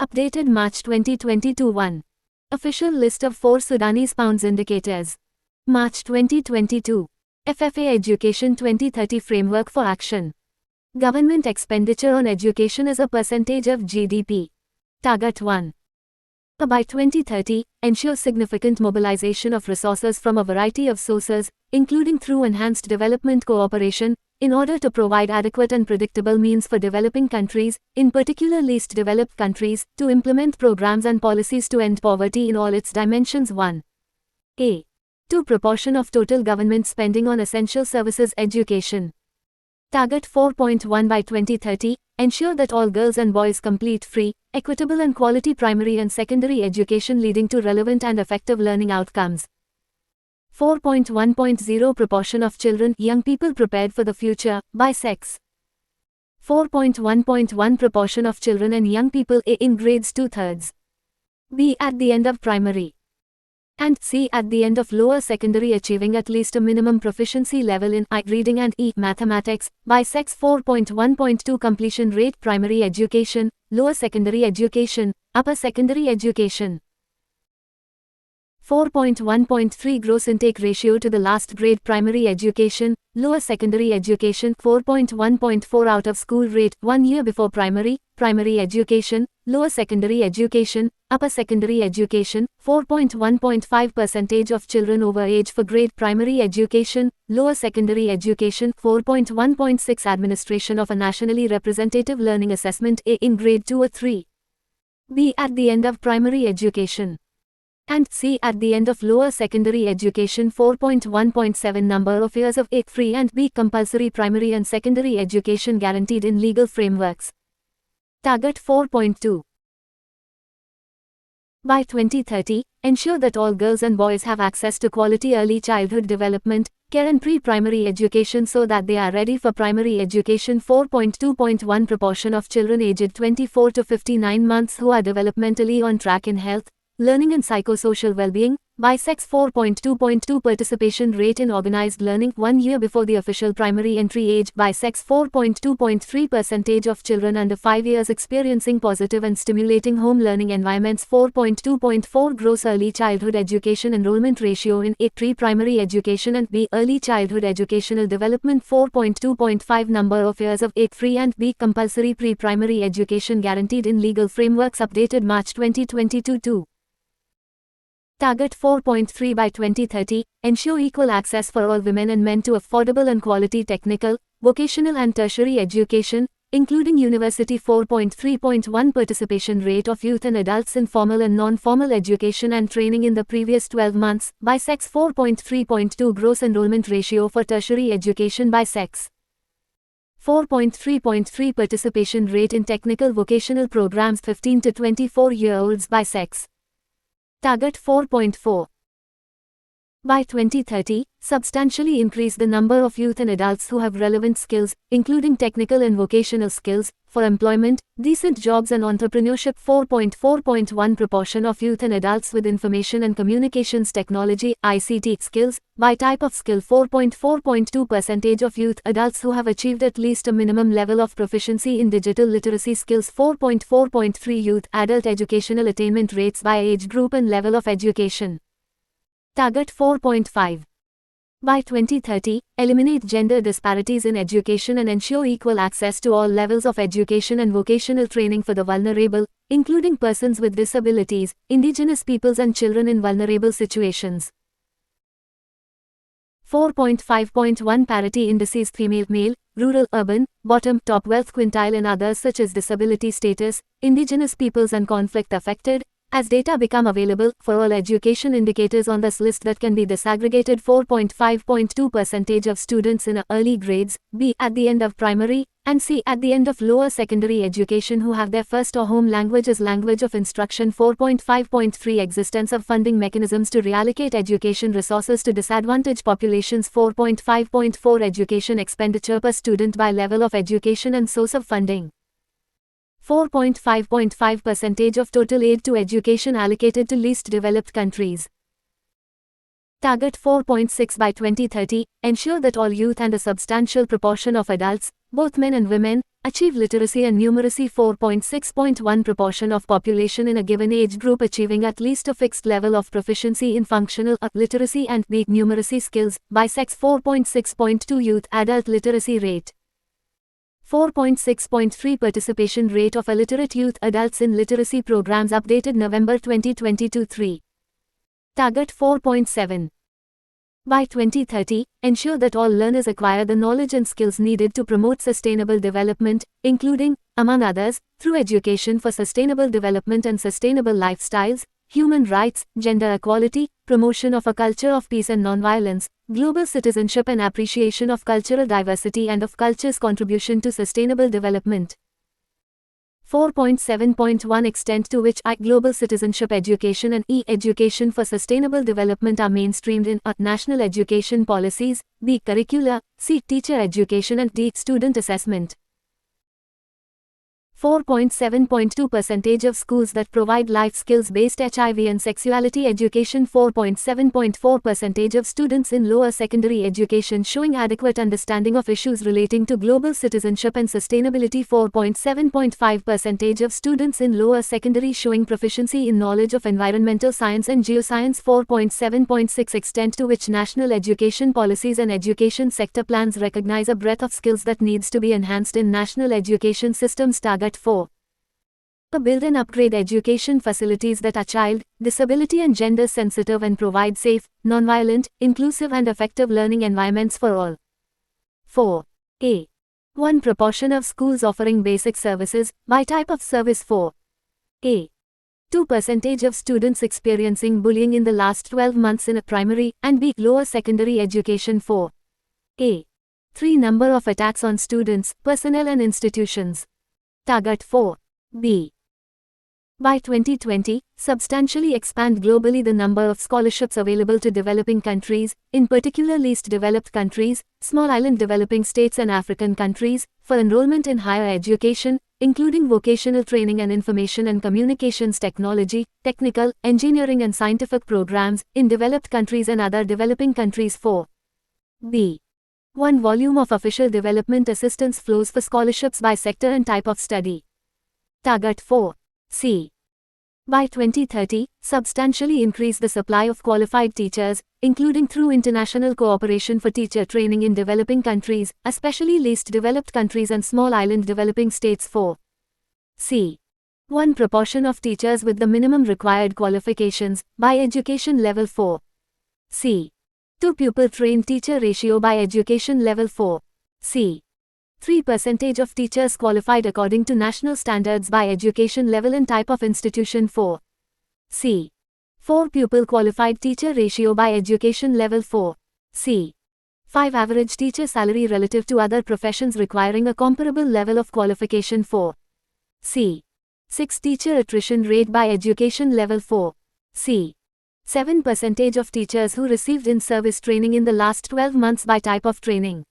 Updated March 2022 1. Official list of 4 Sudanese pounds indicators. March 2022. FFA Education 2030 Framework for Action. Government expenditure on education as a percentage of GDP. Target 1. By 2030, ensure significant mobilization of resources from a variety of sources, including through enhanced development cooperation, in order to provide adequate and predictable means for developing countries, in particular least developed countries, to implement programs and policies to end poverty in all its dimensions. 1. A. 2. Proportion of total government spending on essential services education. Target 4.1 By 2030, ensure that all girls and boys complete free, equitable and quality primary and secondary education leading to relevant and effective learning outcomes. 4.1.0 Proportion of children, young people prepared for the future, by sex. 4.1.1 Proportion of children and young people in grades 2/3. B. At the end of primary. And C. At the end of lower secondary achieving at least a minimum proficiency level in I. Reading and E. Mathematics, by sex. 4.1.2 Completion rate primary education, lower secondary education, upper secondary education. 4.1.3 Gross intake ratio to the last grade primary education, lower secondary education. 4.1.4 Out of school rate 1 year before primary education, lower secondary education, upper secondary education. 4.1.5 Percentage of children over age for grade primary education, lower secondary education. 4.1.6 Administration of a nationally representative learning assessment A in grade 2 or 3. B. At the end of primary education. And C. At the end of lower secondary education. 4.1.7 Number of years of A. Free and B. Compulsory primary and secondary education guaranteed in legal frameworks. Target 4.2. By 2030, ensure that all girls and boys have access to quality early childhood development, care and pre-primary education so that they are ready for primary education. 4.2.1 Proportion of children aged 24 to 59 months who are developmentally on track in health, learning and psychosocial well-being, by sex. 4.2.2 Participation rate in organized learning 1 year before the official primary entry age, by sex. 4.2.3 Percentage of children under 5 years experiencing positive and stimulating home learning environments. 4.2.4 Gross early childhood education enrollment ratio in A. Pre-primary education and B. Early childhood educational development. 4.2.5 Number of years of A. Free and B. Compulsory pre-primary education guaranteed in legal frameworks. Updated March 2022 2. Target 4.3 By 2030, ensure equal access for all women and men to affordable and quality technical, vocational and tertiary education, including university. 4.3.1 Participation rate of youth and adults in formal and non-formal education and training in the previous 12 months, by sex. 4.3.2 Gross enrollment ratio for tertiary education by sex. 4.3.3 Participation rate in technical vocational programs 15 to 24-year-olds by sex. Target 4.4. By 2030, substantially increase the number of youth and adults who have relevant skills, including technical and vocational skills, for employment, decent jobs and entrepreneurship. 4.4.1 Proportion of youth and adults with information and communications technology (ICT) skills, by type of skill. 4.4.2 Percentage of youth adults who have achieved at least a minimum level of proficiency in digital literacy skills. 4.4.3 Youth adult educational attainment rates by age group and level of education. Target 4.5. By 2030, eliminate gender disparities in education and ensure equal access to all levels of education and vocational training for the vulnerable, including persons with disabilities, indigenous peoples and children in vulnerable situations. 4.5.1 Parity indices female-male, rural-urban, bottom-top wealth quintile and others such as disability status, indigenous peoples and conflict-affected, as data become available for all education indicators on this list that can be disaggregated. 4.5.2 Percentage of students in early grades, B. At the end of primary, and C. At the end of lower secondary education who have their first or home language as language of instruction. 4.5.3 Existence of funding mechanisms to reallocate education resources to disadvantaged populations. 4.5.4 Education expenditure per student by level of education and source of funding. 4.5.5 Percentage of total aid to education allocated to least developed countries. Target 4.6 By 2030, ensure that all youth and a substantial proportion of adults, both men and women, Achieve literacy and numeracy. 4.6.1 Proportion of population in a given age group achieving at least a fixed level of proficiency in functional A literacy and B numeracy skills, by sex. 4.6.2 Youth adult literacy rate. 4.6.3 Participation rate of illiterate youth adults in literacy programs updated November 2022. 3. Target 4.7. By 2030, ensure that all learners acquire the knowledge and skills needed to promote sustainable development, including, among others, through education for sustainable development and sustainable lifestyles, human rights, gender equality, promotion of a culture of peace and nonviolence, global citizenship and appreciation of cultural diversity and of culture's contribution to sustainable development. 4.7.1 Extent to which I. Global citizenship education and E. Education for sustainable development are mainstreamed in A. National education policies, B. Curricula, C. Teacher education and D. Student assessment. 4.7.2% of schools that provide life skills-based HIV and sexuality education. 4.7.4% of students in lower secondary education showing adequate understanding of issues relating to global citizenship and sustainability. 4.7.5% of students in lower secondary showing proficiency in knowledge of environmental science and geoscience. 4.7.6 Extent to which national education policies and education sector plans recognize a breadth of skills that needs to be enhanced in national education systems. Target 4. Build and upgrade education facilities that are child, disability and gender sensitive and provide safe, nonviolent, inclusive and effective learning environments for all. 4. A. 1. Proportion of schools offering basic services, by type of service. 4. A. 2% of students experiencing bullying in the last 12 months in a primary and B. Lower secondary education. 4. A. 3. Number of attacks on students, personnel and institutions. Target 4. B. By 2020, substantially expand globally the number of scholarships available to developing countries, in particular least developed countries, small island developing states and African countries, for enrollment in higher education, including vocational training and information and communications technology, technical, engineering and scientific programs, in developed countries and other developing countries. 4. B. 1. Volume of official development assistance flows for scholarships by sector and type of study. Target 4. C. By 2030, substantially increase the supply of qualified teachers, including through international cooperation for teacher training in developing countries, especially least developed countries and small island developing states. 4. C. 1. Proportion of teachers with the minimum required qualifications, by education level. 4. C. 2. Pupil-trained teacher ratio by education level. 4. C. 3% of teachers qualified according to national standards by education level and type of institution. 4. C. 4. Pupil qualified teacher ratio by education level. 4. C. 5. Average teacher salary relative to other professions requiring a comparable level of qualification. 4. C. 6. Teacher attrition rate by education level. 4. C. 7% of teachers who received in-service training in the last 12 months by type of training.